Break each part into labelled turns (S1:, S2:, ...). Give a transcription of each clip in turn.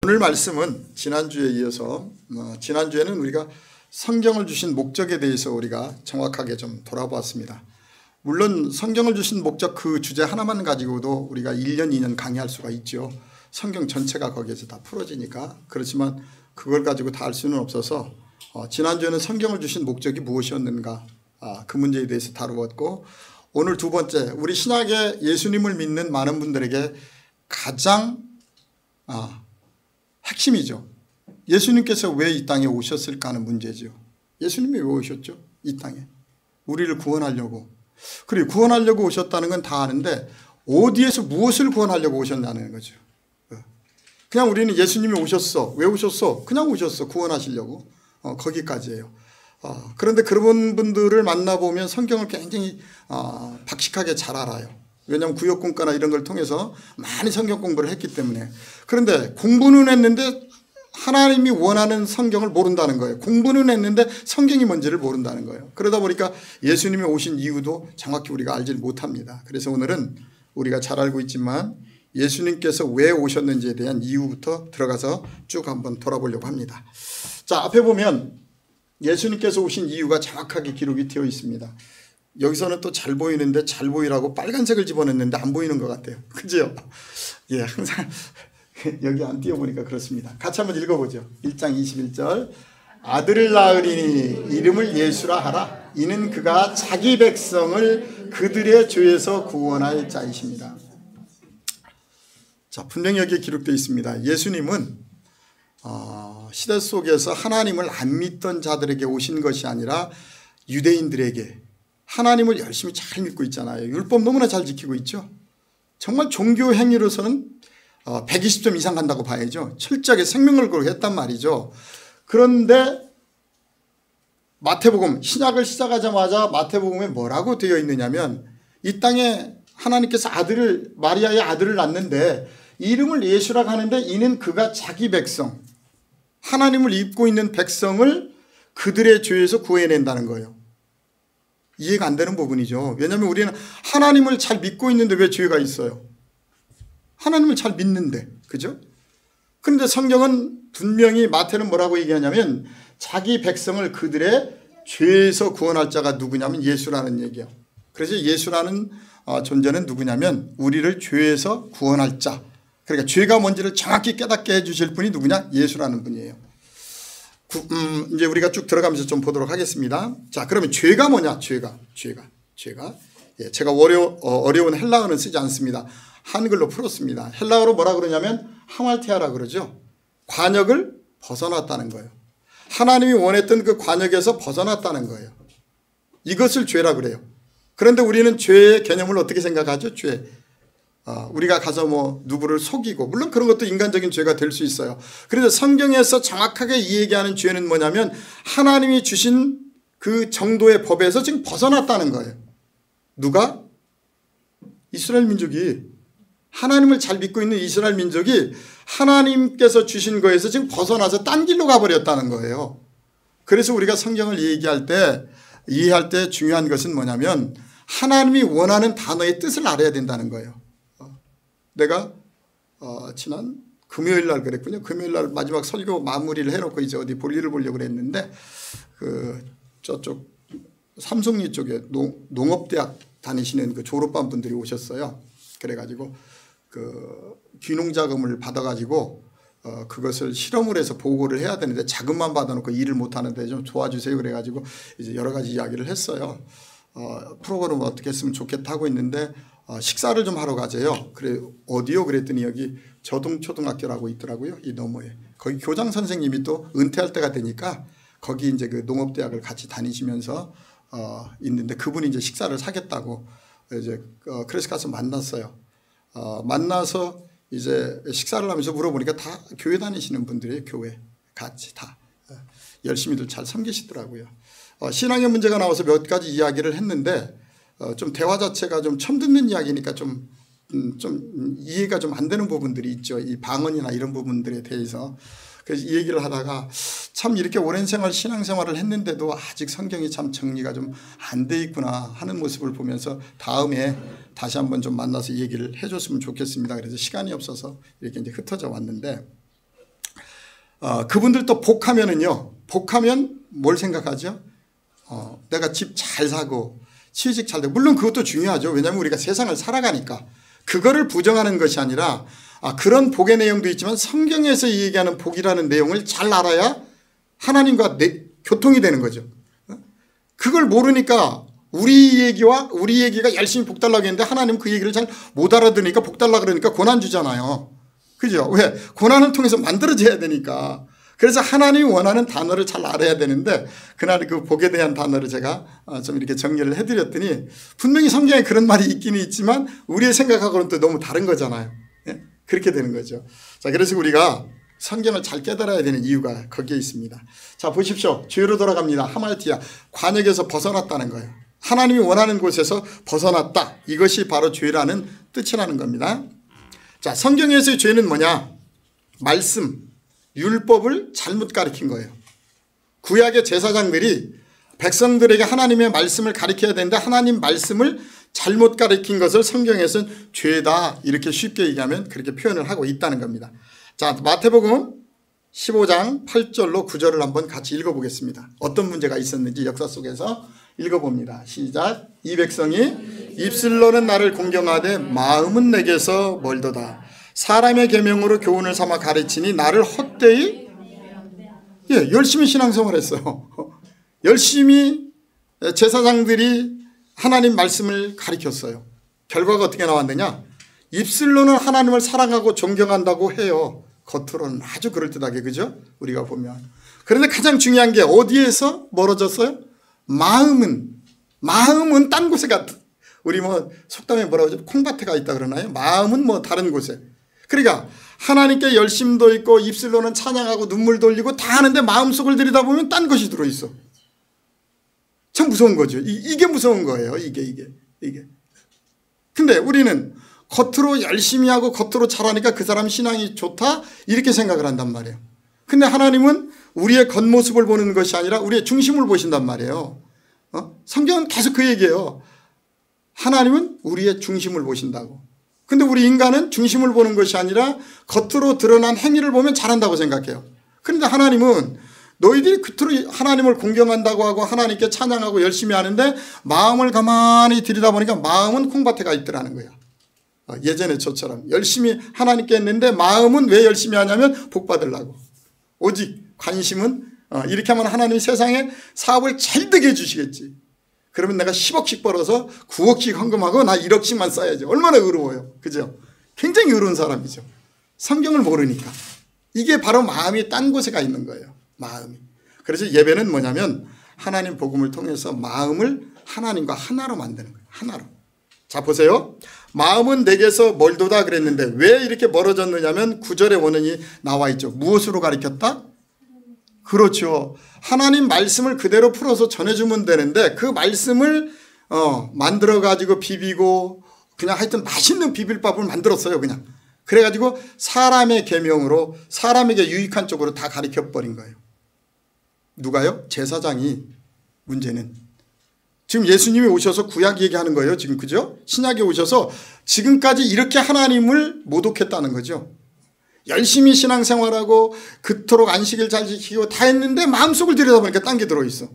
S1: 오늘 말씀은 지난주에 이어서 지난주에는 우리가 성경을 주신 목적에 대해서 우리가 정확하게 좀 돌아보았습니다. 물론 성경을 주신 목적 그 주제 하나만 가지고도 우리가 1년, 2년 강의할 수가 있죠. 성경 전체가 거기에서 다 풀어지니까. 그렇지만 그걸 가지고 다 할 수는 없어서 지난주에는 성경을 주신 목적이 무엇이었는가 그 문제에 대해서 다루었고, 오늘 두 번째, 우리 신약에 예수님을 믿는 많은 분들에게 가장 핵심이죠. 예수님께서 왜 이 땅에 오셨을까 하는 문제죠. 예수님이 왜 오셨죠? 이 땅에 우리를 구원하려고. 그리고 구원하려고 오셨다는 건 다 아는데 어디에서 무엇을 구원하려고 오셨냐는 거죠. 그냥 우리는 예수님이 오셨어. 왜 오셨어? 그냥 오셨어. 구원하시려고. 거기까지예요. 그런데 그런 분들을 만나보면 성경을 굉장히 박식하게 잘 알아요. 왜냐하면 구역공과나 이런 걸 통해서 많이 성경 공부를 했기 때문에. 그런데 공부는 했는데 하나님이 원하는 성경을 모른다는 거예요. 공부는 했는데 성경이 뭔지를 모른다는 거예요. 그러다 보니까 예수님이 오신 이유도 정확히 우리가 알지 못합니다. 그래서 오늘은 우리가 잘 알고 있지만 예수님께서 왜 오셨는지에 대한 이유부터 들어가서 쭉 한번 돌아보려고 합니다. 자, 앞에 보면 예수님께서 오신 이유가 정확하게 기록이 되어 있습니다. 여기서는 또 잘 보이는데 잘 보이라고 빨간색을 집어넣는데 안 보이는 것 같아요. 그죠? 예, 항상 여기 안 띄워보니까 그렇습니다. 같이 한번 읽어보죠. 1장 21절. 아들을 낳으리니 이름을 예수라 하라. 이는 그가 자기 백성을 그들의 죄에서 구원할 자이십니다. 자, 분명히 여기에 기록되어 있습니다. 예수님은 시대 속에서 하나님을 안 믿던 자들에게 오신 것이 아니라 유대인들에게, 하나님을 열심히 잘 믿고 있잖아요. 율법 너무나 잘 지키고 있죠. 정말 종교 행위로서는 120점 이상 간다고 봐야죠. 철저하게 생명을 걸고 했단 말이죠. 그런데 마태복음, 신약을 시작하자마자 마태복음에 뭐라고 되어 있느냐면, 이 땅에 하나님께서 마리아의 아들을 낳는데 이름을 예수라고 하는데 이는 그가 자기 백성, 하나님을 입고 있는 백성을 그들의 죄에서 구해낸다는 거예요. 이해가 안 되는 부분이죠. 왜냐하면 우리는 하나님을 잘 믿고 있는데 왜 죄가 있어요? 하나님을 잘 믿는데, 그죠? 그런데 성경은 분명히 마태는 뭐라고 얘기하냐면 자기 백성을 그들의 죄에서 구원할 자가 누구냐면 예수라는 얘기예요. 그래서 예수라는 존재는 누구냐면 우리를 죄에서 구원할 자. 그러니까 죄가 뭔지를 정확히 깨닫게 해주실 분이 누구냐? 예수라는 분이에요. 이제 우리가 쭉 들어가면서 좀 보도록 하겠습니다. 자, 그러면 죄가 뭐냐? 죄가. 예, 제가 어려운 헬라어는 쓰지 않습니다. 한글로 풀었습니다. 헬라어로 뭐라 그러냐면 하말테아라 그러죠. 관역을 벗어났다는 거예요. 하나님이 원했던 그 관역에서 벗어났다는 거예요. 이것을 죄라 그래요. 그런데 우리는 죄의 개념을 어떻게 생각하죠? 죄. 우리가 가서 누구를 속이고, 물론 그런 것도 인간적인 죄가 될 수 있어요. 그래서 성경에서 정확하게 이 얘기하는 죄는 뭐냐면 하나님이 주신 그 정도의 법에서 지금 벗어났다는 거예요. 누가? 이스라엘 민족이, 하나님을 잘 믿고 있는 이스라엘 민족이 하나님께서 주신 거에서 지금 벗어나서 딴 길로 가버렸다는 거예요. 그래서 우리가 성경을 이해할 때 중요한 것은 뭐냐면 하나님이 원하는 단어의 뜻을 알아야 된다는 거예요. 내가 지난 금요일 날 그랬군요. 금요일 날 마지막 설교 마무리를 해놓고 이제 어디 볼일을 보려고 그랬는데 저쪽 삼성리 쪽에 농업대학 다니시는 그 졸업반 분들이 오셨어요. 그래가지고 그 귀농자금을 받아가지고 그것을 실험을 해서 보고를 해야 되는데 자금만 받아놓고 일을 못하는데 좀 도와주세요. 그래가지고 이제 여러 가지 이야기를 했어요. 프로그램을 어떻게 했으면 좋겠다 하고 있는데 식사를 좀 하러 가재요. 그래, 어디요? 그랬더니 여기 저동초등학교라고 있더라고요. 이 너머에. 거기 교장 선생님이 또 은퇴할 때가 되니까 거기 이제 그 농업대학을 같이 다니시면서 있는데 그분이 이제 식사를 사겠다고 이제 그래서 가서 만났어요. 만나서 이제 식사를 하면서 물어보니까 다 교회 다니시는 분들이 교회 같이 다 열심히들 잘 섬기시더라고요. 신앙의 문제가 나와서 몇 가지 이야기를 했는데 좀 대화 자체가 좀 처음 듣는 이야기니까 좀 이해가 좀 안 되는 부분들이 있죠. 이 방언이나 이런 부분들에 대해서. 그래서 이 얘기를 하다가 참 이렇게 오랜 신앙생활을 했는데도 아직 성경이 참 정리가 좀 안 돼 있구나 하는 모습을 보면서 다음에 다시 한번 좀 만나서 얘기를 해줬으면 좋겠습니다. 그래서 시간이 없어서 이렇게 이제 흩어져 왔는데, 그분들도 복하면 뭘 생각하죠? 내가 집 잘 사고 취직 잘 되고, 물론 그것도 중요하죠. 왜냐하면 우리가 세상을 살아가니까. 그거를 부정하는 것이 아니라 그런 복의 내용도 있지만 성경에서 얘기하는 복이라는 내용을 잘 알아야 하나님과 교통이 되는 거죠. 그걸 모르니까 우리 얘기가 열심히 복 달라고 했는데 하나님 그 얘기를 잘 못 알아들으니까 복 달라고 그러니까 고난 주잖아요. 그죠? 왜? 고난을 통해서 만들어져야 되니까. 그래서 하나님이 원하는 단어를 잘 알아야 되는데, 그날 그 복에 대한 단어를 제가 좀 이렇게 정리를 해드렸더니, 분명히 성경에 그런 말이 있기는 있지만 우리의 생각하고는 또 너무 다른 거잖아요. 예? 그렇게 되는 거죠. 자, 그래서 우리가 성경을 잘 깨달아야 되는 이유가 거기에 있습니다. 자, 보십시오. 죄로 돌아갑니다. 하말티아. 관역에서 벗어났다는 거예요. 하나님이 원하는 곳에서 벗어났다. 이것이 바로 죄라는 뜻이라는 겁니다. 자, 성경에서의 죄는 뭐냐? 말씀, 율법을 잘못 가르친 거예요. 구약의 제사장들이 백성들에게 하나님의 말씀을 가르쳐야 되는데 하나님 말씀을 잘못 가르친 것을 성경에서는 죄다, 이렇게 쉽게 얘기하면 그렇게 표현을 하고 있다는 겁니다. 자, 마태복음 15장 8절로 9절을 한번 같이 읽어보겠습니다. 어떤 문제가 있었는지 역사 속에서 읽어봅니다. 시작. 이 백성이 입술로는 나를 공경하되 마음은 내게서 멀도다. 사람의 계명으로 교훈을 삼아 가르치니 나를 헛되이, 열심히 신앙생활했어요. 열심히 제사장들이 하나님 말씀을 가르쳤어요. 결과가 어떻게 나왔느냐? 입술로는 하나님을 사랑하고 존경한다고 해요. 겉으로는 아주 그럴듯하게, 그죠? 우리가 보면. 그런데 가장 중요한 게 어디에서 멀어졌어요? 마음은 딴 곳에 우리 속담에 뭐라고 하죠? 콩밭에 가 있다 그러나요? 마음은 다른 곳에. 그러니까 하나님께 열심도 있고 입술로는 찬양하고 눈물 돌리고 다 하는데 마음속을 들여다보면 딴 것이 들어있어. 참 무서운 거죠. 이게 무서운 거예요. 이게. 근데 우리는 겉으로 열심히 하고 겉으로 잘하니까 그 사람 신앙이 좋다, 이렇게 생각을 한단 말이에요. 근데 하나님은 우리의 겉모습을 보는 것이 아니라 우리의 중심을 보신단 말이에요. 성경은 계속 그 얘기예요. 하나님은 우리의 중심을 보신다고. 근데 우리 인간은 중심을 보는 것이 아니라 겉으로 드러난 행위를 보면 잘한다고 생각해요. 그런데 하나님은 너희들이 겉으로 하나님을 공경한다고 하고 하나님께 찬양하고 열심히 하는데 마음을 가만히 들여다보니까 마음은 콩밭에 가 있더라는 거예요. 예전에 저처럼 열심히 하나님께 했는데 마음은 왜 열심히 하냐면 복 받으려고. 오직 관심은 이렇게 하면 하나님이 세상에 사업을 잘 되게 해주시겠지. 그러면 내가 10억씩 벌어서 9억씩 헌금하고 나 1억씩만 써야지. 얼마나 의로워요. 그죠? 굉장히 의로운 사람이죠. 성경을 모르니까. 이게 바로 마음이 딴 곳에 가 있는 거예요. 마음이. 그래서 예배는 뭐냐면 하나님 복음을 통해서 마음을 하나님과 하나로 만드는 거예요. 하나로. 자, 보세요. 마음은 내게서 멀도다 그랬는데 왜 이렇게 멀어졌느냐면 9절의 원인이 나와 있죠. 무엇으로 가리켰다? 그렇죠. 하나님 말씀을 그대로 풀어서 전해주면 되는데 그 말씀을 만들어가지고 비비고 그냥 하여튼 맛있는 비빔밥을 만들었어요. 그냥. 그래가지고 사람의 계명으로 사람에게 유익한 쪽으로 다 가르쳐버린 거예요. 누가요? 제사장이. 문제는 지금 예수님이 오셔서 구약 얘기하는 거예요. 지금, 그죠? 신약에 오셔서 지금까지 이렇게 하나님을 모독했다는 거죠. 열심히 신앙생활하고 그토록 안식일 잘 지키고 다 했는데 마음속을 들여다보니까 딴 게 들어있어.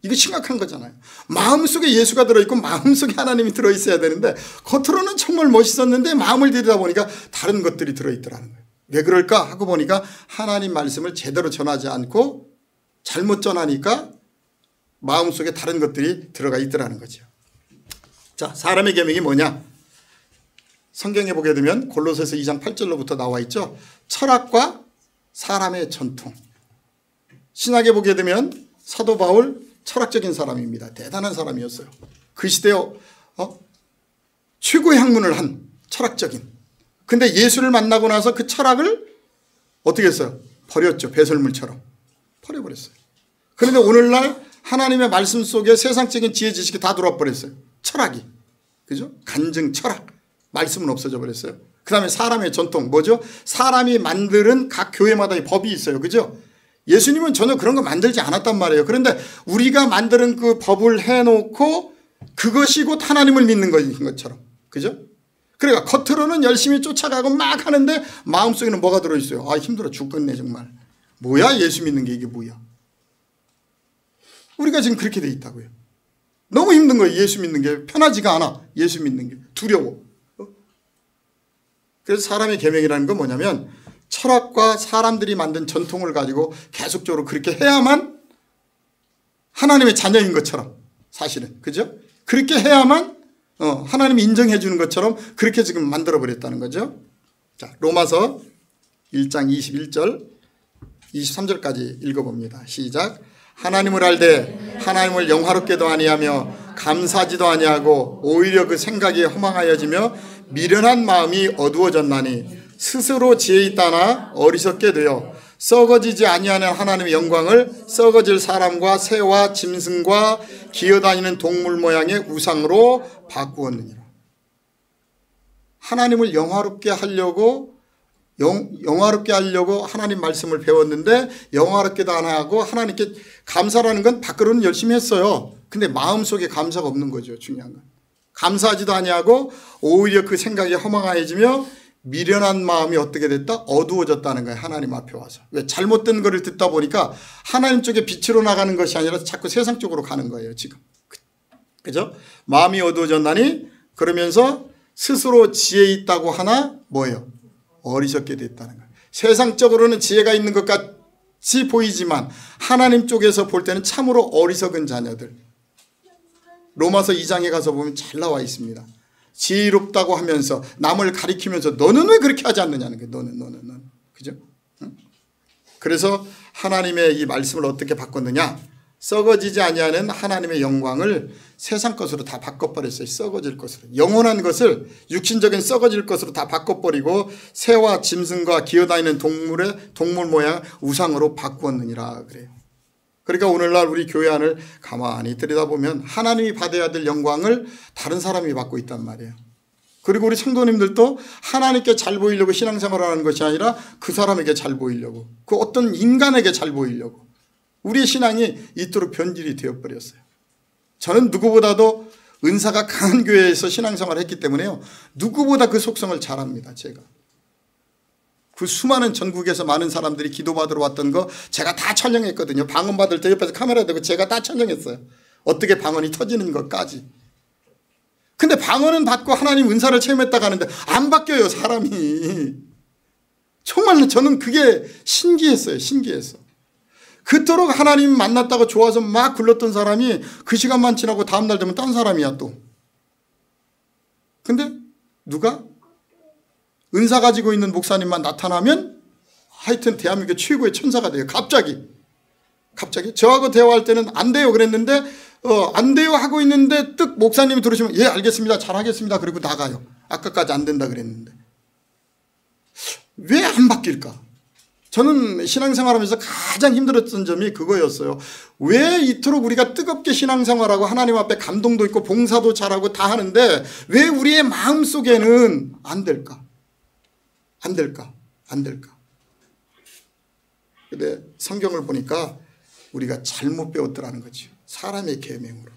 S1: 이거 심각한 거잖아요. 마음속에 예수가 들어있고 마음속에 하나님이 들어있어야 되는데 겉으로는 정말 멋있었는데 마음을 들여다보니까 다른 것들이 들어있더라는 거예요. 왜 그럴까 하고 보니까 하나님 말씀을 제대로 전하지 않고 잘못 전하니까 마음속에 다른 것들이 들어가 있더라는 거죠. 자, 사람의 계명이 뭐냐? 성경에 보게 되면 골로새서 2장 8절로부터 나와 있죠. 철학과 사람의 전통. 신약에 보게 되면 사도 바울 철학적인 사람입니다. 대단한 사람이었어요. 그 시대에 최고의 학문을 한 철학적인. 근데 예수를 만나고 나서 그 철학을 어떻게 했어요? 버렸죠. 배설물처럼. 버려버렸어요. 그런데 오늘날 하나님의 말씀 속에 세상적인 지혜 지식이 다 들어와 버렸어요. 철학이. 그죠? 간증 철학. 말씀은 없어져 버렸어요. 그 다음에 사람의 전통. 뭐죠? 사람이 만드는 각 교회마다 법이 있어요. 그죠? 예수님은 전혀 그런 거 만들지 않았단 말이에요. 그런데 우리가 만드는 그 법을 해놓고 그것이 곧 하나님을 믿는 것처럼. 그죠? 그러니까 겉으로는 열심히 쫓아가고 막 하는데 마음속에는 뭐가 들어있어요? 아, 힘들어 죽겠네 정말. 뭐야 예수 믿는 게 이게 뭐야? 우리가 지금 그렇게 돼 있다고요. 너무 힘든 거예요. 예수 믿는 게 편하지가 않아. 예수 믿는 게 두려워. 그래서 사람의 계명이라는 건 뭐냐면 철학과 사람들이 만든 전통을 가지고 계속적으로 그렇게 해야만 하나님의 자녀인 것처럼 사실은 그죠? 그렇게 해야만 하나님이 인정해 주는 것처럼 그렇게 지금 만들어 버렸다는 거죠. 자, 로마서 1장 21절 23절까지 읽어봅니다. 시작. 하나님을 알되 하나님을 영화롭게도 아니하며 감사하지도 아니하고 오히려 그 생각이 허망하여지며 미련한 마음이 어두워졌나니 스스로 지혜 있다나 어리석게 되어 썩어지지 아니하는 하나님의 영광을 썩어질 사람과 새와 짐승과 기어다니는 동물 모양의 우상으로 바꾸었느니라. 하나님을 영화롭게 하려고 하나님 말씀을 배웠는데 영화롭게도 안 하고 하나님께 감사라는 건 밖으로는 열심히 했어요. 근데 마음속에 감사가 없는 거죠. 중요한 건. 감사하지도 아니하고 오히려 그 생각이 허망해지며 미련한 마음이 어떻게 됐다? 어두워졌다는 거예요. 하나님 앞에 와서. 왜? 잘못된 거를 듣다 보니까 하나님 쪽에 빛으로 나가는 것이 아니라 자꾸 세상 쪽으로 가는 거예요. 지금. 그죠? 마음이 어두워졌나니 그러면서 스스로 지혜 있다고 하나 뭐예요? 어리석게 됐다는 거예요. 세상적으로는 지혜가 있는 것 같이 보이지만 하나님 쪽에서 볼 때는 참으로 어리석은 자녀들. 로마서 2장에 가서 보면 잘 나와 있습니다. 지혜롭다고 하면서 남을 가리키면서 너는 왜 그렇게 하지 않느냐는 거예요. 너는. 그죠? 응? 그래서 하나님의 이 말씀을 어떻게 바꿨느냐? 썩어지지 아니하는 하나님의 영광을 세상 것으로 다 바꿔버렸어요. 썩어질 것으로. 영원한 것을 육신적인 썩어질 것으로 다 바꿔버리고 새와 짐승과 기어다니는 동물 모양 우상으로 바꾸었느니라 그래요. 그러니까 오늘날 우리 교회 안을 가만히 들여다보면 하나님이 받아야 될 영광을 다른 사람이 받고 있단 말이에요. 그리고 우리 성도님들도 하나님께 잘 보이려고 신앙생활을 하는 것이 아니라 그 사람에게 잘 보이려고, 그 어떤 인간에게 잘 보이려고 우리의 신앙이 이토록 변질이 되어버렸어요. 저는 누구보다도 은사가 강한 교회에서 신앙생활을 했기 때문에요. 누구보다 그 속성을 잘 압니다. 제가. 그 수많은 전국에서 많은 사람들이 기도받으러 왔던 거 제가 다 촬영했거든요. 방언 받을 때 옆에서 카메라 대고 제가 다 촬영했어요. 어떻게 방언이 터지는 것까지. 근데 방언은 받고 하나님 은사를 체험했다가 하는데 안 바뀌어요. 사람이. 정말 저는 그게 신기했어요. 신기했어. 그토록 하나님 만났다고 좋아서 막 굴렀던 사람이 그 시간만 지나고 다음날 되면 딴 사람이야 또. 근데 누가? 은사 가지고 있는 목사님만 나타나면 하여튼 대한민국 최고의 천사가 돼요. 갑자기 저하고 대화할 때는 안 돼요 그랬는데 안 돼요 하고 있는데 뜩 목사님이 들으시면 예 알겠습니다 잘하겠습니다 그리고 나가요. 아까까지 안 된다 그랬는데 왜 안 바뀔까? 저는 신앙생활하면서 가장 힘들었던 점이 그거였어요. 왜 이토록 우리가 뜨겁게 신앙생활하고 하나님 앞에 감동도 있고 봉사도 잘하고 다 하는데 왜 우리의 마음속에는 안 될까? 안 될까? 근데 성경을 보니까 우리가 잘못 배웠더라는 거죠. 사람의 계명으로.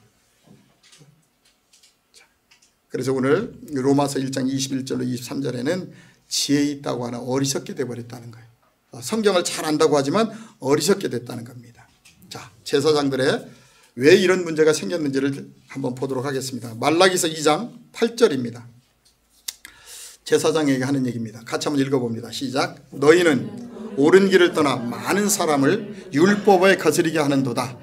S1: 그래서 오늘 로마서 1장 21절로 23절에는 지혜 있다고 하나 어리석게 돼버렸다는 거예요. 성경을 잘 안다고 하지만 어리석게 됐다는 겁니다. 자, 제사장들의 왜 이런 문제가 생겼는지를 한번 보도록 하겠습니다. 말라기서 2장 8절입니다. 제사장에게 하는 얘기입니다. 같이 한번 읽어봅니다. 시작. 너희는 옳은 길을 떠나 많은 사람을 율법에 거스리게 하는도다.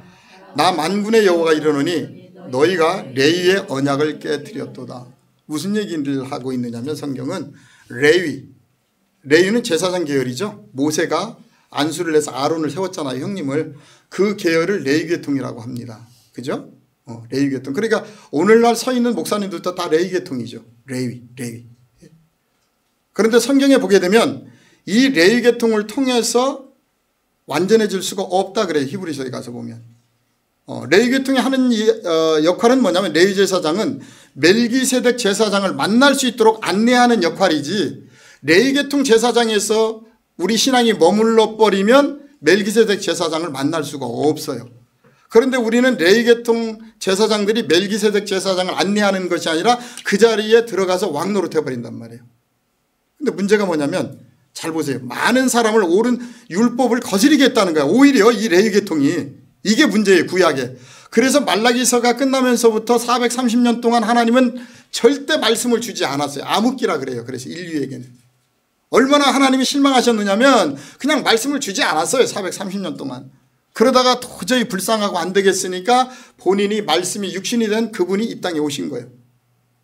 S1: 나 만군의 여호와가 이르노니 너희가 레위의 언약을 깨뜨렸도다. 무슨 얘기를 하고 있느냐면 성경은 레위는 제사장 계열이죠. 모세가 안수를 해서 아론을 세웠잖아요. 형님을. 그 계열을 레위계통이라고 합니다. 그죠? 레위계통. 그러니까 오늘날 서 있는 목사님들도 다 레위계통이죠. 레위. 그런데 성경에 보게 되면 이 레위계통을 통해서 완전해질 수가 없다 그래요. 히브리서에 가서 보면. 레위계통이 하는 역할은 뭐냐면 레위제사장은 멜기세덱 제사장을 만날 수 있도록 안내하는 역할이지, 레위계통 제사장에서 우리 신앙이 머물러 버리면 멜기세덱 제사장을 만날 수가 없어요. 그런데 우리는 레위계통 제사장들이 멜기세덱 제사장을 안내하는 것이 아니라 그 자리에 들어가서 왕노릇 해버린단 말이에요. 근데 문제가 뭐냐면 잘 보세요. 많은 사람을 옳은 율법을 거스르게 했다는 거야. 오히려 이 레위 계통이 이게 문제예요. 구약에. 그래서 말라기서가 끝나면서부터 430년 동안 하나님은 절대 말씀을 주지 않았어요. 암흑기라 그래요. 그래서 인류에게는. 얼마나 하나님이 실망하셨느냐면 그냥 말씀을 주지 않았어요. 430년 동안. 그러다가 도저히 불쌍하고 안 되겠으니까 본인이 말씀이 육신이 된 그분이 이 땅에 오신 거예요.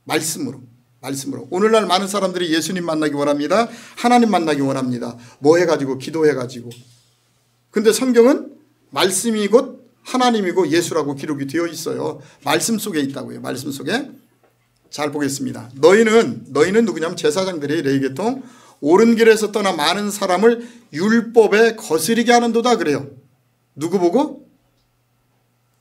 S1: 말씀으로. 오늘날 많은 사람들이 예수님 만나기 원합니다. 하나님 만나기 원합니다. 뭐 해가지고 기도해가지고. 근데 성경은 말씀이 곧 하나님이고 예수라고 기록이 되어 있어요. 말씀 속에 있다고요. 말씀 속에. 잘 보겠습니다. 너희는 누구냐면 제사장들의 레위계통 옳은 길에서 떠나 많은 사람을 율법에 거스르게 하는도다 그래요. 누구 보고?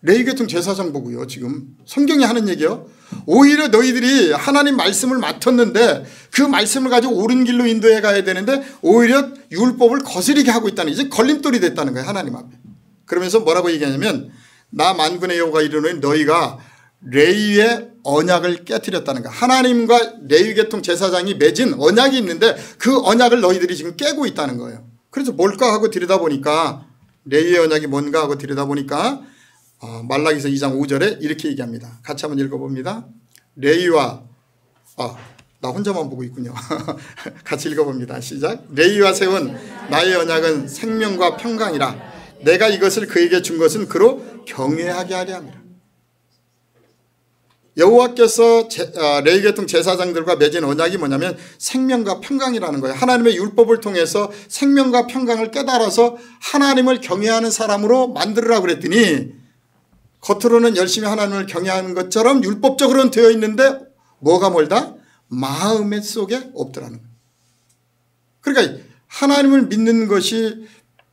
S1: 레위계통 제사장 보고요. 지금 성경이 하는 얘기요. 오히려 너희들이 하나님 말씀을 맡았는데 그 말씀을 가지고 옳은 길로 인도해 가야 되는데 오히려 율법을 거스르게 하고 있다는 이제 걸림돌이 됐다는 거예요. 하나님 앞에. 그러면서 뭐라고 얘기하냐면 나 만군의 여호와가 이르노니 너희가 레위의 언약을 깨뜨렸다는 거야. 하나님과 레위계통 제사장이 맺은 언약이 있는데 그 언약을 너희들이 지금 깨고 있다는 거예요. 그래서 뭘까 하고 들여다보니까 레위의 언약이 뭔가 하고 들여다보니까 말라기서 2장 5절에 이렇게 얘기합니다. 같이 한번 읽어봅니다. 레위와 나 혼자만 보고 있군요. 같이 읽어봅니다. 시작. 레위와 세운 나의 언약은 생명과 평강이라 내가 이것을 그에게 준 것은 그로 경외하게 하려 함이라. 여호와께서 레위계통 제사장들과 맺은 언약이 뭐냐면 생명과 평강이라는 거예요. 하나님의 율법을 통해서 생명과 평강을 깨달아서 하나님을 경외하는 사람으로 만들으라고 그랬더니 겉으로는 열심히 하나님을 경외하는 것처럼 율법적으로는 되어 있는데 뭐가 멀다? 마음의 속에 없더라는 거예요. 그러니까 하나님을 믿는 것이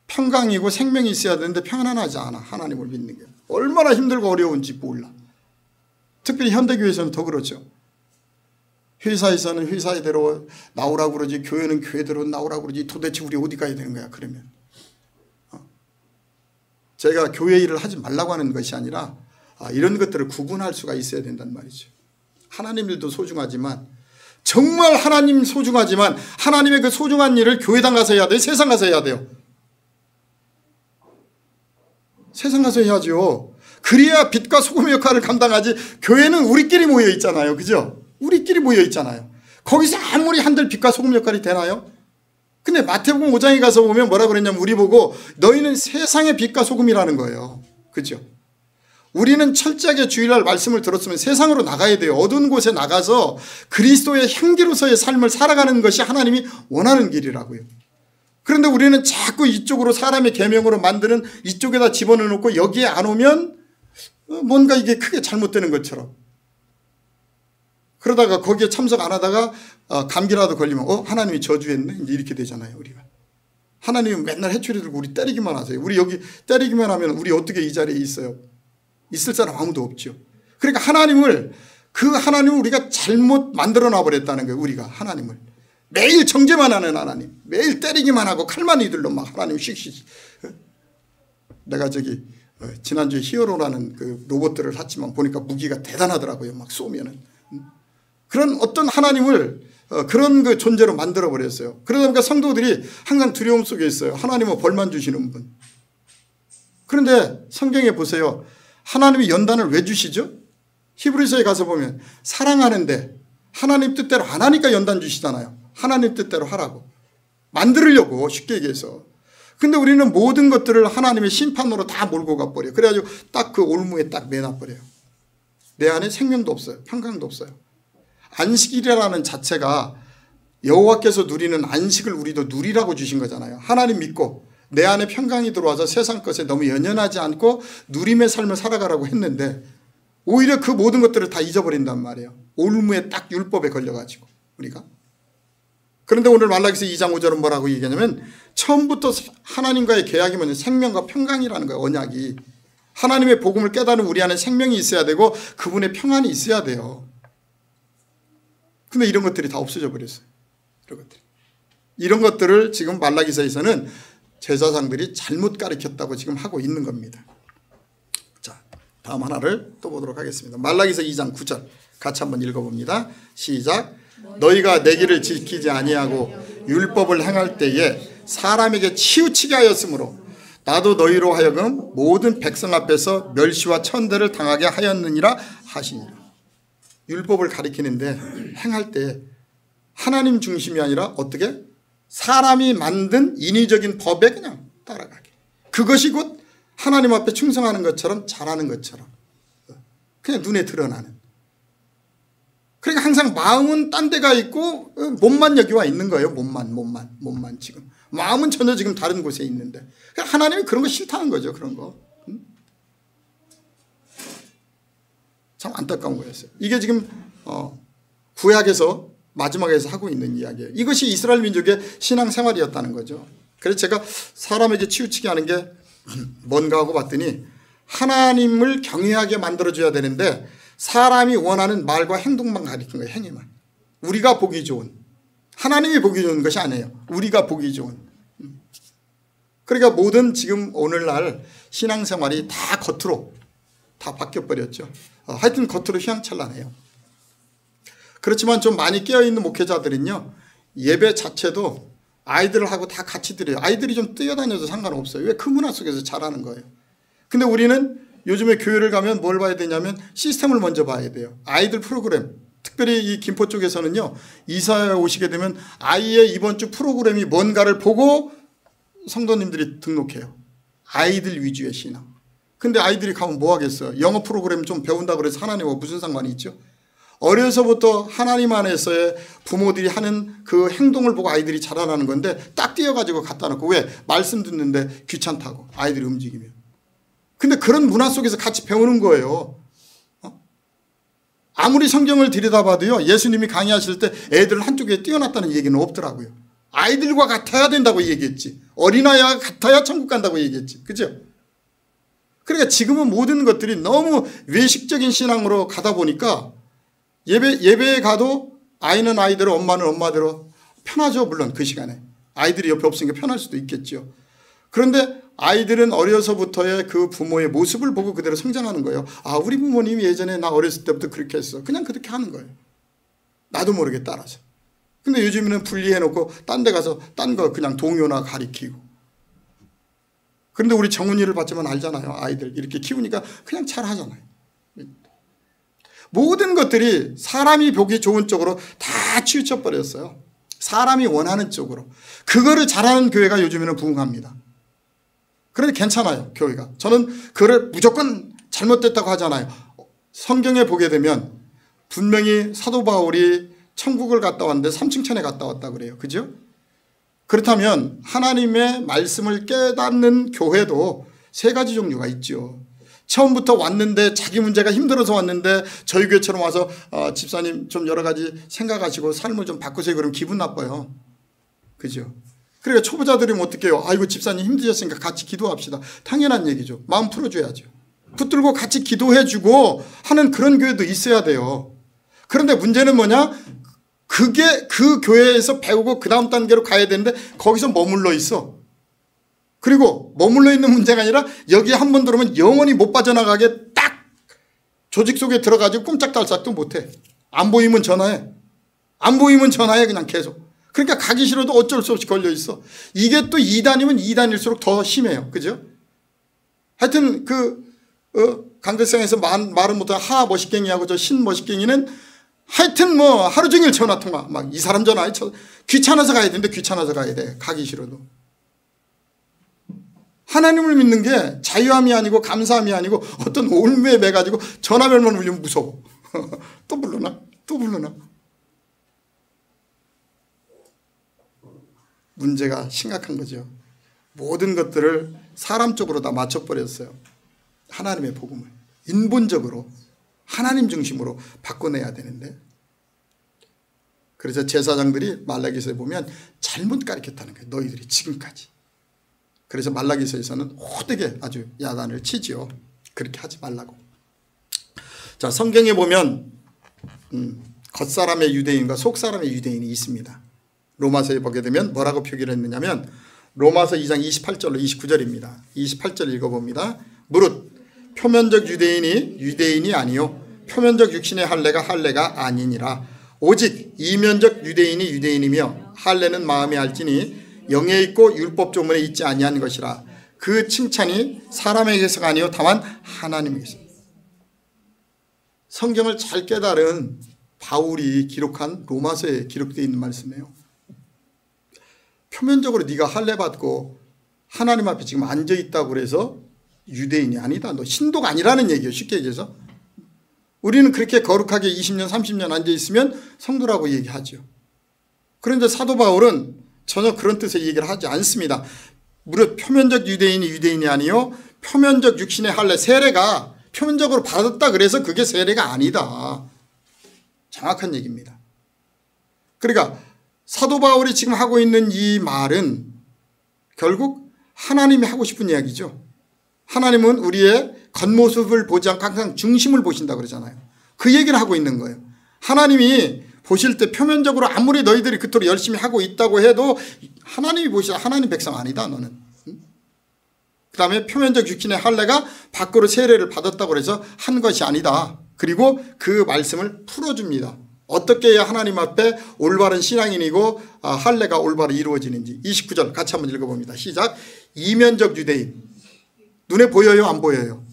S1: 평강이고 생명이 있어야 되는데 평안하지 않아. 하나님을 믿는 게 얼마나 힘들고 어려운지 몰라. 특별히 현대교회에서는 더 그렇죠. 회사에서는 회사대로 나오라고 그러지, 교회는 교회대로 나오라고 그러지. 도대체 우리 어디 가야 되는 거야 그러면. 제가 교회 일을 하지 말라고 하는 것이 아니라 이런 것들을 구분할 수가 있어야 된단 말이죠. 하나님 일도 소중하지만 정말 하나님 소중하지만 하나님의 그 소중한 일을 교회당 가서 해야 돼요? 세상 가서 해야 돼요? 세상 가서 해야죠. 그래야 빛과 소금의 역할을 감당하지. 교회는 우리끼리 모여 있잖아요. 그죠? 우리끼리 모여 있잖아요. 거기서 아무리 한들 빛과 소금 역할이 되나요? 근데 마태복음 5장에 가서 보면 뭐라 그랬냐면 우리 보고 너희는 세상의 빛과 소금이라는 거예요. 그죠? 우리는 철저하게 주일날 말씀을 들었으면 세상으로 나가야 돼요. 어두운 곳에 나가서 그리스도의 향기로서의 삶을 살아가는 것이 하나님이 원하는 길이라고요. 그런데 우리는 자꾸 이쪽으로 사람의 계명으로 만드는 이쪽에다 집어넣고 여기에 안 오면 뭔가 이게 크게 잘못되는 것처럼. 그러다가 거기에 참석 안 하다가 감기라도 걸리면 하나님이 저주했네 이제 이렇게 되잖아요. 우리가 하나님은 맨날 해초리 들고 우리 때리기만 하세요. 우리 여기 때리기만 하면 우리 어떻게 이 자리에 있어요? 있을 사람 아무도 없죠. 그러니까 하나님을 우리가 잘못 만들어 놔버렸다는 거예요. 우리가 하나님을 매일 정죄만 하는 하나님, 매일 때리기만 하고 칼만 휘둘러 막 하나님 씩씩. 내가 지난주에 히어로라는 그 로봇들을 샀지만 보니까 무기가 대단하더라고요. 막 쏘면은. 그런 어떤 하나님을 그런 그 존재로 만들어 버렸어요. 그러다 보니까 성도들이 항상 두려움 속에 있어요. 하나님은 벌만 주시는 분. 그런데 성경에 보세요. 하나님이 연단을 왜 주시죠? 히브리서에 가서 보면 사랑하는데 하나님 뜻대로 안 하니까 연단 주시잖아요. 하나님 뜻대로 하라고. 만들려고 쉽게 얘기해서. 근데 우리는 모든 것들을 하나님의 심판으로 다 몰고 가버려요. 그래가지고 딱 그 올무에 딱 매놔버려요. 내 안에 생명도 없어요. 평강도 없어요. 안식일이라는 자체가 여호와께서 누리는 안식을 우리도 누리라고 주신 거잖아요. 하나님 믿고 내 안에 평강이 들어와서 세상 것에 너무 연연하지 않고 누림의 삶을 살아가라고 했는데 오히려 그 모든 것들을 다 잊어버린단 말이에요. 올무에 딱 율법에 걸려가지고 우리가. 그런데 오늘 말라기서 2장 5절은 뭐라고 얘기하냐면 처음부터 하나님과의 계약이 뭐냐면 생명과 평강이라는 거예요. 언약이. 하나님의 복음을 깨달은 우리 안에 생명이 있어야 되고 그분의 평안이 있어야 돼요. 근데 이런 것들이 다 없어져 버렸어요. 이런 것들을 지금 말라기서에서는 제사장들이 잘못 가르쳤다고 지금 하고 있는 겁니다. 자, 다음 하나를 또 보도록 하겠습니다. 말라기서 2장 9절 같이 한번 읽어봅니다. 시작. 너희가 내 길을 지키지 아니하고 율법을 행할 때에 사람에게 치우치게 하였으므로 나도 너희로 하여금 모든 백성 앞에서 멸시와 천대를 당하게 하였느니라 하시니라. 율법을 가리키는데 행할 때 하나님 중심이 아니라 어떻게? 사람이 만든 인위적인 법에 그냥 따라가게. 그것이 곧 하나님 앞에 충성하는 것처럼 잘하는 것처럼 그냥 눈에 드러나는. 그러니까 항상 마음은 딴 데가 있고 몸만 여기 와 있는 거예요. 몸만 지금. 마음은 전혀 지금 다른 곳에 있는데 하나님이 그런 거 싫다는 거죠. 그런 거. 참 안타까운 거였어요. 이게 지금 구약에서 마지막에서 하고 있는 이야기예요. 이것이 이스라엘 민족의 신앙생활이었다는 거죠. 그래서 제가 사람에게 치우치게 하는 게 뭔가 하고 봤더니 하나님을 경외하게 만들어줘야 되는데 사람이 원하는 말과 행동만 가리킨 거예요. 행위만. 우리가 보기 좋은. 하나님이 보기 좋은 것이 아니에요. 우리가 보기 좋은. 그러니까 모든 지금 오늘날 신앙생활이 다 겉으로 다 바뀌어버렸죠. 하여튼 겉으로 휘황찬란해요. 그렇지만 좀 많이 깨어있는 목회자들은요. 예배 자체도 아이들하고 다 같이 드려요. 아이들이 좀 뛰어다녀도 상관없어요. 왜? 그 문화 속에서 자라는 거예요. 근데 우리는 요즘에 교회를 가면 뭘 봐야 되냐면 시스템을 먼저 봐야 돼요. 아이들 프로그램. 특별히 이 김포 쪽에서는요. 이사에 오시게 되면 아이의 이번 주 프로그램이 뭔가를 보고 성도님들이 등록해요. 아이들 위주의 신앙. 근데 아이들이 가면 뭐 하겠어요? 영어 프로그램 좀 배운다고 그래서 하나님과 무슨 상관이 있죠? 어려서부터 하나님 안에서의 부모들이 하는 그 행동을 보고 아이들이 자라나는 건데 딱 띄어가지고 갖다 놓고 왜? 말씀 듣는데 귀찮다고 아이들이 움직이면. 근데 그런 문화 속에서 같이 배우는 거예요. 아무리 성경을 들여다봐도요. 예수님이 강의하실 때 애들을 한쪽에 띄워놨다는 얘기는 없더라고요. 아이들과 같아야 된다고 얘기했지. 어린아이와 같아야 천국 간다고 얘기했지. 그죠? 그러니까 지금은 모든 것들이 너무 외식적인 신앙으로 가다 보니까 예배에 가도 아이는 아이대로 엄마는 엄마대로 편하죠. 물론 그 시간에. 아이들이 옆에 없으니까 편할 수도 있겠죠. 그런데 아이들은 어려서부터의 그 부모의 모습을 보고 그대로 성장하는 거예요. 아, 우리 부모님이 예전에 나 어렸을 때부터 그렇게 했어. 그냥 그렇게 하는 거예요. 나도 모르게 따라서. 근데 요즘에는 분리해놓고 딴 데 가서 딴 거 그냥 동요나 가리키고. 그런데 우리 정은이를 봤지만 알잖아요. 아이들 이렇게 키우니까 그냥 잘 하잖아요. 모든 것들이 사람이 보기 좋은 쪽으로 다 치우쳐 버렸어요. 사람이 원하는 쪽으로. 그거를 잘하는 교회가 요즘에는 부흥합니다. 그런데 괜찮아요. 교회가. 저는 그걸 무조건 잘못됐다고 하잖아요. 성경에 보게 되면 분명히 사도 바울이 천국을 갔다 왔는데 3층천에 갔다 왔다 그래요. 그죠? 그렇다면 하나님의 말씀을 깨닫는 교회도 세 가지 종류가 있죠. 처음부터 왔는데 자기 문제가 힘들어서 왔는데 저희 교회처럼 와서 집사님 좀 여러 가지 생각하시고 삶을 좀 바꾸세요. 그러면 기분 나빠요. 그죠? 그러니까 초보자들이 어떻게 해요? 아이고 집사님 힘드셨으니까 같이 기도합시다. 당연한 얘기죠. 마음 풀어줘야죠. 붙들고 같이 기도해주고 하는 그런 교회도 있어야 돼요. 그런데 문제는 뭐냐? 그게 그 교회에서 배우고 그 다음 단계로 가야 되는데 거기서 머물러 있어. 그리고 머물러 있는 문제가 아니라 여기에 한 번 들어오면 영원히 못 빠져나가게 딱 조직 속에 들어가지고 꼼짝달싹도 못해. 안 보이면 전화해. 안 보이면 전화해 그냥 계속. 그러니까 가기 싫어도 어쩔 수 없이 걸려 있어. 이게 또 2단이면 2단일수록 더 심해요. 그죠? 하여튼 강대상에서 말은 못한 하 머시갱이하고 저 신 머시갱이는 하여튼 뭐 하루 종일 전화 통화 막 이 사람 전화 귀찮아서 가야 되는데 귀찮아서 가야 돼. 가기 싫어도. 하나님을 믿는 게 자유함이 아니고 감사함이 아니고 어떤 올무에 매가지고 전화벨만 울리면 무서워. 또 불러나? 또 불러나? 문제가 심각한 거죠. 모든 것들을 사람 쪽으로 다 맞춰버렸어요. 하나님의 복음을. 인본적으로 하나님 중심으로 바꿔내야 되는데. 그래서 제사장들이 말라기서에 보면 잘못 가르쳤다는 거예요. 너희들이 지금까지. 그래서 말라기서에서는 호되게 아주 야단을 치죠. 그렇게 하지 말라고. 자, 성경에 보면 겉사람의 유대인과 속사람의 유대인이 있습니다. 로마서에 보게 되면 뭐라고 표기를 했느냐면 로마서 2장 28절로 29절입니다. 28절 읽어봅니다. 무릇 표면적 유대인이 유대인이 아니요 표면적 육신의 할례가 할례가 아니니라. 오직 이면적 유대인이 유대인이며 할례는 마음에 알지니 영에 있고 율법 조문에 있지 아니한 것이라. 그 칭찬이 사람에게서가 아니요 다만 하나님에게서. 성경을 잘 깨달은 바울이 기록한 로마서에 기록되어 있는 말씀이에요. 표면적으로 네가 할례 받고 하나님 앞에 지금 앉아 있다고 그래서 유대인이 아니다. 너 신도가 아니라는 얘기예요. 쉽게 얘기해서. 우리는 그렇게 거룩하게 20년 30년 앉아 있으면 성도라고 얘기하죠. 그런데 사도 바울은 전혀 그런 뜻의 얘기를 하지 않습니다. 무릇 표면적 유대인이 유대인이 아니요 표면적 육신의 할례 세례가 표면적으로 받았다 그래서 그게 세례가 아니다. 정확한 얘기입니다. 그러니까 사도 바울이 지금 하고 있는 이 말은 결국 하나님이 하고 싶은 이야기죠. 하나님은 우리의 겉모습을 보지 않고 항상 중심을 보신다고 그러잖아요. 그 얘기를 하고 있는 거예요. 하나님이 보실 때 표면적으로 아무리 너희들이 그토록 열심히 하고 있다고 해도 하나님이 보시다 하나님 백성 아니다 너는. 그 다음에 표면적 육신의 할례가 밖으로 세례를 받았다고 해서 한 것이 아니다. 그리고 그 말씀을 풀어줍니다. 어떻게 해야 하나님 앞에 올바른 신앙인이고 할례가 올바로 이루어지는지. 29절 같이 한번 읽어봅니다. 시작. 이면적 유대인. 눈에 보여요 안 보여요?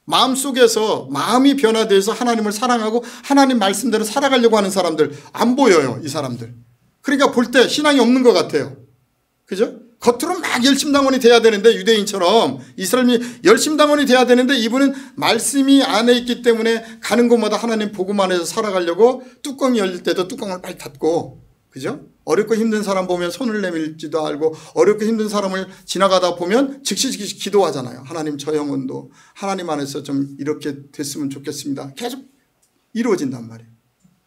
S1: 마음속에서 마음이 변화돼서 하나님을 사랑하고 하나님 말씀대로 살아가려고 하는 사람들 안 보여요. 이 사람들. 그러니까 볼 때 신앙이 없는 것 같아요. 그죠? 겉으로 막 열심당원이 돼야 되는데 유대인처럼 이스라엘이 열심당원이 돼야 되는데 이분은 말씀이 안에 있기 때문에 가는 곳마다 하나님 복음 안에서 살아가려고 뚜껑이 열릴 때도 뚜껑을 빨리 닫고 그죠? 어렵고 힘든 사람 보면 손을 내밀지도 알고 어렵고 힘든 사람을 지나가다 보면 즉시 기도하잖아요. 하나님 저 영혼도 하나님 안에서 좀 이렇게 됐으면 좋겠습니다. 계속 이루어진단 말이에요.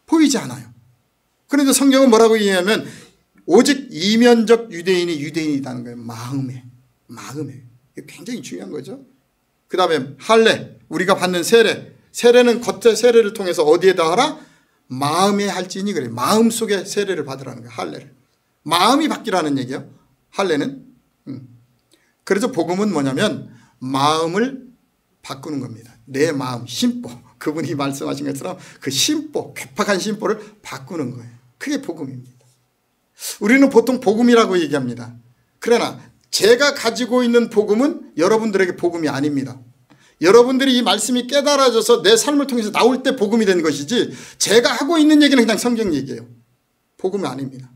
S1: 보이지 않아요. 그런데 성경은 뭐라고 얘기하냐면 오직 이면적 유대인이 유대인이라는 거예요. 마음에. 이게 굉장히 중요한 거죠. 그 다음에 할례, 우리가 받는 세례. 세례는 겉의 세례를 통해서 어디에다 하라? 마음에 할지니 그래요. 마음속에 세례를 받으라는 거예요. 할례를. 마음이 바뀌라는 얘기예요. 할례는. 그래서 복음은 뭐냐면 마음을 바꾸는 겁니다. 내 마음, 심보. 그분이 말씀하신 것처럼 그 심보, 괴팍한 심보를 바꾸는 거예요. 그게 복음입니다. 우리는 보통 복음이라고 얘기합니다. 그러나 제가 가지고 있는 복음은 여러분들에게 복음이 아닙니다. 여러분들이 이 말씀이 깨달아져서 내 삶을 통해서 나올 때 복음이 된 것이지 제가 하고 있는 얘기는 그냥 성경 얘기예요. 복음이 아닙니다.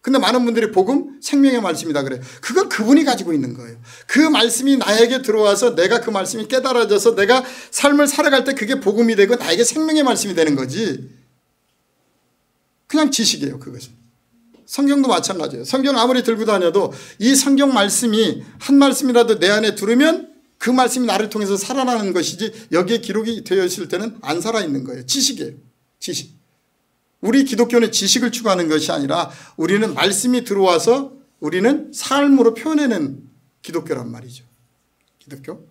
S1: 근데 많은 분들이 복음 생명의 말씀이다 그래요. 그건 그분이 가지고 있는 거예요. 그 말씀이 나에게 들어와서 내가 그 말씀이 깨달아져서 내가 삶을 살아갈 때 그게 복음이 되고 나에게 생명의 말씀이 되는 거지. 그냥 지식이에요. 그것은. 성경도 마찬가지예요. 성경 아무리 들고 다녀도 이 성경 말씀이 한 말씀이라도 내 안에 들으면 그 말씀이 나를 통해서 살아나는 것이지 여기에 기록이 되어 있을 때는 안 살아있는 거예요. 지식이에요. 지식. 우리 기독교는 지식을 추구하는 것이 아니라 우리는 말씀이 들어와서 우리는 삶으로 표현해낸 기독교란 말이죠. 기독교.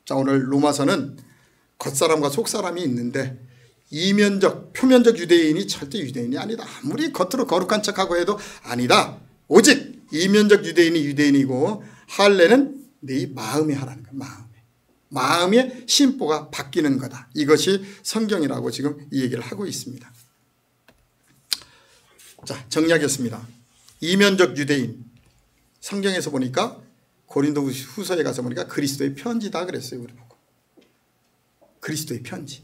S1: 자, 오늘 로마서는 겉사람과 속사람이 있는데 이면적, 표면적 유대인이 절대 유대인이 아니다. 아무리 겉으로 거룩한 척하고 해도 아니다. 오직 이면적 유대인이 유대인이고 할례는 네 마음에 하라는 거야. 마음의 심보가 바뀌는 거다. 이것이 성경이라고 지금 이 얘기를 하고 있습니다. 자, 정리하겠습니다. 이면적 유대인. 성경에서 보니까 고린도 후서에 가서 보니까 그리스도의 편지다 그랬어요. 우리 보고. 그리스도의 편지.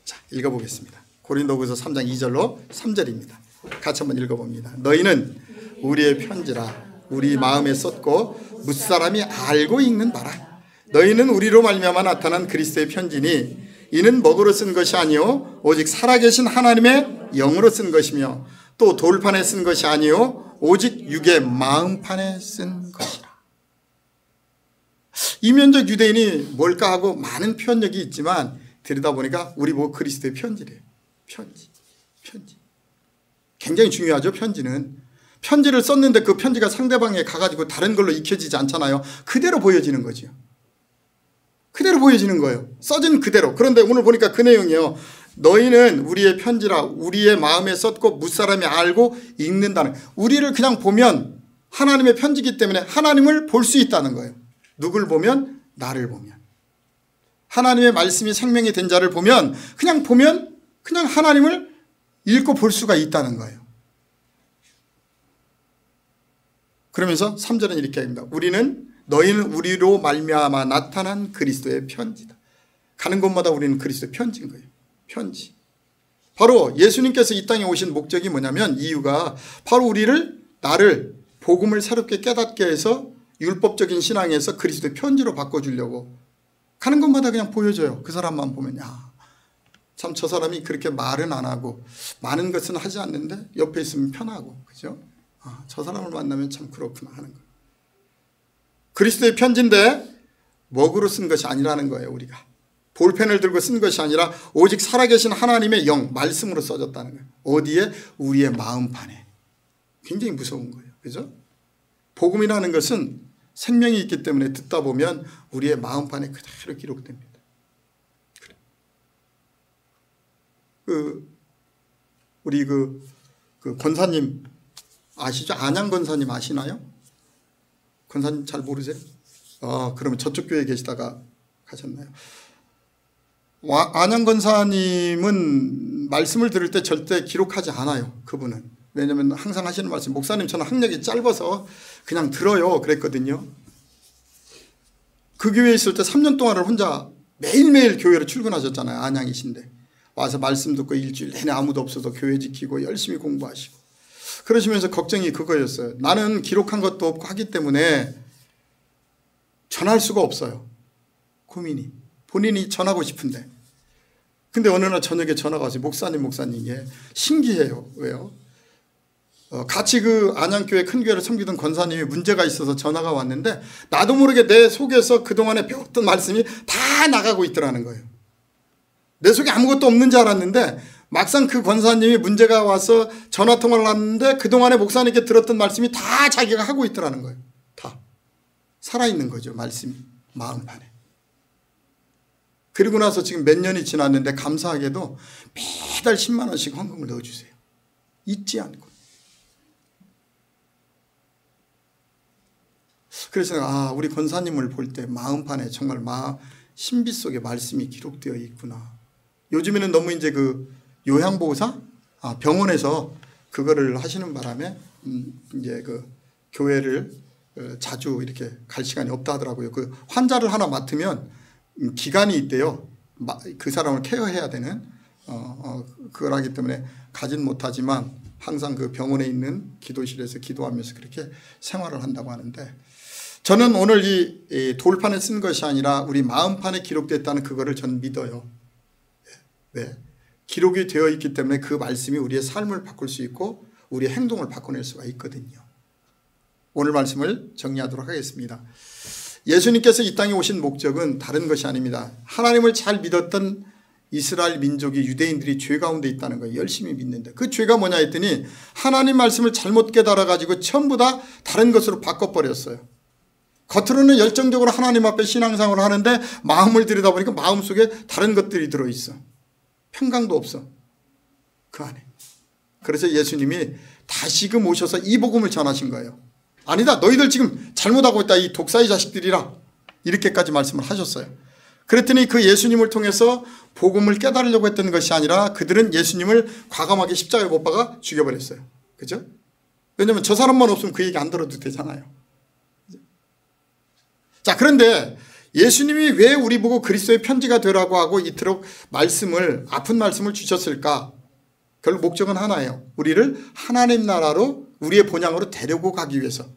S1: 자, 읽어보겠습니다. 고린도후서 3장 2절로 3절입니다. 같이 한번 읽어봅니다. 너희는 우리의 편지라 우리 마음에 썼고 무사람이 알고 읽는 바라. 너희는 우리로 말미암아 나타난 그리스도의 편지니 이는 먹으로 쓴 것이 아니요 오직 살아계신 하나님의 영으로 쓴 것이며 또 돌판에 쓴 것이 아니요 오직 육의 마음판에 쓴 것이라. 이면적 유대인이 뭘까 하고 많은 표현력이 있지만 들여다보니까 우리 보고 그리스도의 편지래요. 편지. 굉장히 중요하죠. 편지를 썼는데 그 편지가 상대방에 가가지고 다른 걸로 익혀지지 않잖아요. 그대로 보여지는 거죠. 그대로 보여지는 거예요. 써진 그대로. 그런데 오늘 보니까 그 내용이에요. 너희는 우리의 편지라 우리의 마음에 썼고 무사람이 알고 읽는다는. 우리를 그냥 보면 하나님의 편지이기 때문에 하나님을 볼 수 있다는 거예요. 누굴 보면? 나를 보면. 하나님의 말씀이 생명이 된 자를 보면 그냥 하나님을 읽고 볼 수가 있다는 거예요. 그러면서 3절은 이렇게 합니다. 너희는 우리로 말미암아 나타난 그리스도의 편지다. 가는 곳마다 우리는 그리스도의 편지인 거예요. 편지. 바로 예수님께서 이 땅에 오신 목적이 뭐냐면, 이유가 바로 나를 복음을 새롭게 깨닫게 해서 율법적인 신앙에서 그리스도의 편지로 바꿔주려고 가는 곳마다 그냥 보여줘요. 그 사람만 보면 참 저 사람이 그렇게 말은 안 하고 많은 것은 하지 않는데 옆에 있으면 편하고, 그죠? 저 사람을 만나면 참 그렇구나 하는 거예요. 그리스도의 편지인데 먹으로 쓴 것이 아니라는 거예요. 우리가 볼펜을 들고 쓴 것이 아니라 오직 살아계신 하나님의 영, 말씀으로 써졌다는 거예요. 어디에? 우리의 마음판에. 굉장히 무서운 거예요. 그죠? 복음이라는 것은 생명이 있기 때문에 듣다 보면 우리의 마음판에 그대로 기록됩니다. 우리 그 권사님 아시죠? 안양 권사님 아시나요? 권사님 잘 모르세요? 그러면 저쪽 교회에 계시다가 가셨나요? 안양 권사님은 말씀을 들을 때 절대 기록하지 않아요. 그분은. 왜냐하면 항상 하시는 말씀, 목사님 저는 학력이 짧아서 그냥 들어요 그랬거든요. 그 교회에 있을 때 3년 동안을 혼자 매일매일 교회로 출근하셨잖아요. 안양이신데 와서 말씀 듣고 일주일 내내 아무도 없어서 교회 지키고 열심히 공부하시고 그러시면서 걱정이 그거였어요. 나는 기록한 것도 없고 하기 때문에 전할 수가 없어요. 고민이. 본인이 전하고 싶은데. 근데 어느 날 저녁에 전화가 왔어요. 목사님 이게 신기해요. 왜요? 같이 그 안양교회 큰 교회를 섬기던 권사님이 문제가 있어서 전화가 왔는데 나도 모르게 내 속에서 그동안에 배웠던 말씀이 다 나가고 있더라는 거예요. 내 속에 아무것도 없는 줄 알았는데 막상 그 권사님이 문제가 와서 전화통화를 하는데 그동안에 목사님께 들었던 말씀이 다 자기가 하고 있더라는 거예요. 다. 살아있는 거죠. 말씀이. 마음판에. 그리고 나서 지금 몇 년이 지났는데 감사하게도 매달 10만 원씩 헌금을 넣어주세요. 잊지 않고. 그래서 우리 권사님을 볼 때 마음판에 정말 신비 속에 말씀이 기록되어 있구나. 요즘에는 너무 이제 그 요양보호사 병원에서 그거를 하시는 바람에 이제 그 교회를 자주 이렇게 갈 시간이 없다 하더라고요. 그 환자를 하나 맡으면 기간이 있대요. 그 사람을 케어해야 되는 그걸 하기 때문에 가진 못하지만 항상 그 병원에 있는 기도실에서 기도하면서 그렇게 생활을 한다고 하는데, 저는 오늘 이 돌판에 쓴 것이 아니라 우리 마음판에 기록됐다는 그거를 전 믿어요. 왜? 기록이 되어 있기 때문에 그 말씀이 우리의 삶을 바꿀 수 있고 우리의 행동을 바꿔낼 수가 있거든요. 오늘 말씀을 정리하도록 하겠습니다. 예수님께서 이 땅에 오신 목적은 다른 것이 아닙니다. 하나님을 잘 믿었던 이스라엘 민족이, 유대인들이 죄 가운데 있다는 거예요. 열심히 믿는데 그 죄가 뭐냐 했더니 하나님 말씀을 잘못 깨달아가지고 전부 다 다른 것으로 바꿔버렸어요. 겉으로는 열정적으로 하나님 앞에 신앙생활을 하는데 마음을 들여다보니까 마음속에 다른 것들이 들어있어. 평강도 없어. 그 안에. 그래서 예수님이 다시금 오셔서 이 복음을 전하신 거예요. 아니다, 너희들 지금 잘못하고 있다, 이 독사의 자식들이라. 이렇게까지 말씀을 하셨어요. 그랬더니 그 예수님을 통해서 복음을 깨달으려고 했던 것이 아니라 그들은 예수님을 과감하게 십자가에 못 박아 죽여버렸어요. 그죠? 왜냐하면 저 사람만 없으면 그 얘기 안 들어도 되잖아요. 자, 그런데 예수님이 왜 우리 보고 그리스도의 편지가 되라고 하고 이토록 아픈 말씀을 주셨을까? 결국 목적은 하나예요. 우리를 하나님 나라로, 우리의 본향으로 데리고 가기 위해서.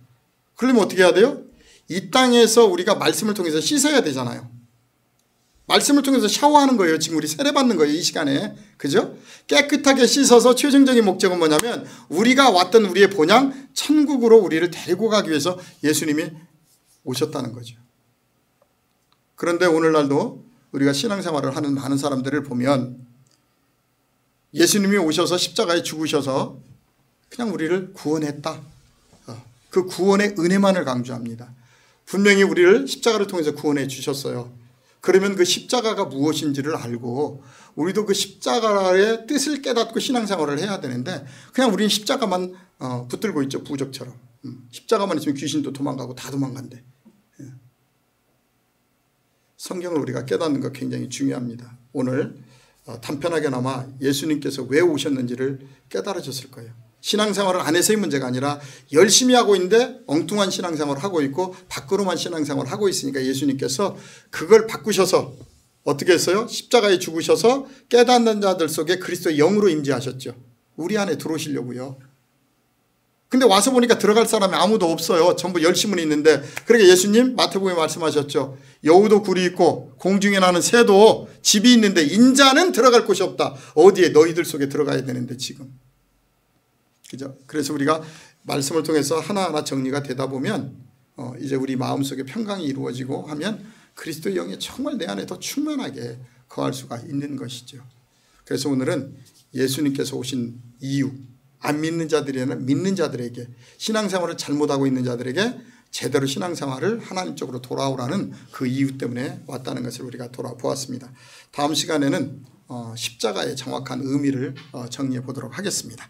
S1: 그러려면 어떻게 해야 돼요? 이 땅에서 우리가 말씀을 통해서 씻어야 되잖아요. 말씀을 통해서 샤워하는 거예요. 지금 우리 세례받는 거예요. 이 시간에. 그죠? 깨끗하게 씻어서 최종적인 목적은 뭐냐면 우리가 왔던 우리의 본향, 천국으로 우리를 데리고 가기 위해서 예수님이 오셨다는 거죠. 그런데 오늘날도 우리가 신앙생활을 하는 많은 사람들을 보면 예수님이 오셔서 십자가에 죽으셔서 그냥 우리를 구원했다. 그 구원의 은혜만을 강조합니다. 분명히 우리를 십자가를 통해서 구원해 주셨어요. 그러면 그 십자가가 무엇인지를 알고 우리도 그 십자가의 뜻을 깨닫고 신앙생활을 해야 되는데 그냥 우리는 십자가만 붙들고 있죠. 부적처럼. 십자가만 있으면 귀신도 도망가고 다 도망간대. 성경을 우리가 깨닫는 거 굉장히 중요합니다. 오늘 단편하게나마 예수님께서 왜 오셨는지를 깨달으셨을 거예요. 신앙생활을 안 해서의 문제가 아니라 열심히 하고 있는데 엉뚱한 신앙생활을 하고 있고 밖으로만 신앙생활을 하고 있으니까 예수님께서 그걸 바꾸셔서 어떻게 했어요? 십자가에 죽으셔서 깨닫는 자들 속에 그리스도의 영으로 임재하셨죠. 우리 안에 들어오시려고요. 근데 와서 보니까 들어갈 사람이 아무도 없어요. 전부 열심은 있는데. 그러니까 예수님 마태복음에 말씀하셨죠. 여우도 굴이 있고 공중에 나는 새도 집이 있는데 인자는 들어갈 곳이 없다. 어디에? 너희들 속에 들어가야 되는데 지금. 그죠? 그래서 우리가 말씀을 통해서 하나하나 정리가 되다 보면 이제 우리 마음속에 평강이 이루어지고 하면 그리스도의 영이 정말 내 안에 더 충만하게 거할 수가 있는 것이죠. 그래서 오늘은 예수님께서 오신 이유, 안 믿는 자들이나 믿는 자들에게, 신앙생활을 잘못하고 있는 자들에게 제대로 신앙생활을 하나님 쪽으로 돌아오라는 그 이유 때문에 왔다는 것을 우리가 돌아보았습니다. 다음 시간에는 십자가의 정확한 의미를 정리해 보도록 하겠습니다.